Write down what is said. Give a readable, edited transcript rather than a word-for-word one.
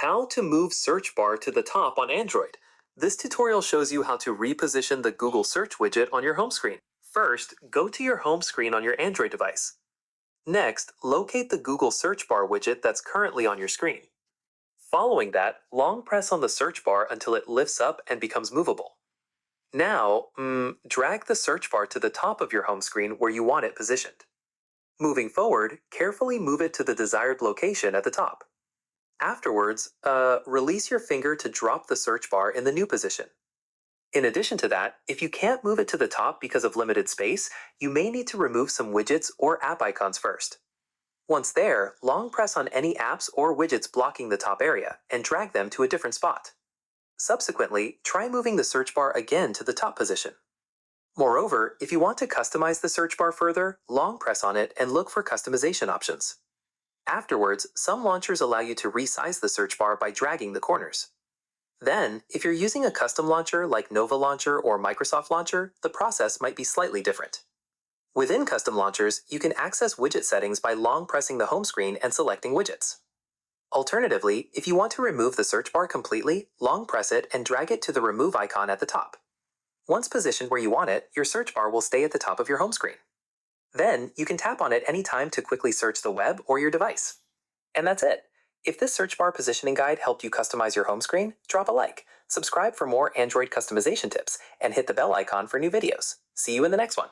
How to move search bar to the top on Android. This tutorial shows you how to reposition the Google search widget on your home screen. First, go to your home screen on your Android device. Next, locate the Google search bar widget that's currently on your screen. Following that, long press on the search bar until it lifts up and becomes movable. Now, drag the search bar to the top of your home screen where you want it positioned. Moving forward, carefully move it to the desired location at the top. Afterwards, release your finger to drop the search bar in the new position. In addition to that, if you can't move it to the top because of limited space, you may need to remove some widgets or app icons first. Once there, long press on any apps or widgets blocking the top area and drag them to a different spot. Subsequently, try moving the search bar again to the top position. Moreover, if you want to customize the search bar further, long press on it and look for customization options. Afterwards, some launchers allow you to resize the search bar by dragging the corners. Then, if you're using a custom launcher like Nova Launcher or Microsoft Launcher, the process might be slightly different. Within custom launchers, you can access widget settings by long pressing the home screen and selecting widgets. Alternatively, if you want to remove the search bar completely, long press it and drag it to the remove icon at the top. Once positioned where you want it, your search bar will stay at the top of your home screen. Then, you can tap on it anytime to quickly search the web or your device. And that's it. If this search bar positioning guide helped you customize your home screen, drop a like, subscribe for more Android customization tips, and hit the bell icon for new videos. See you in the next one.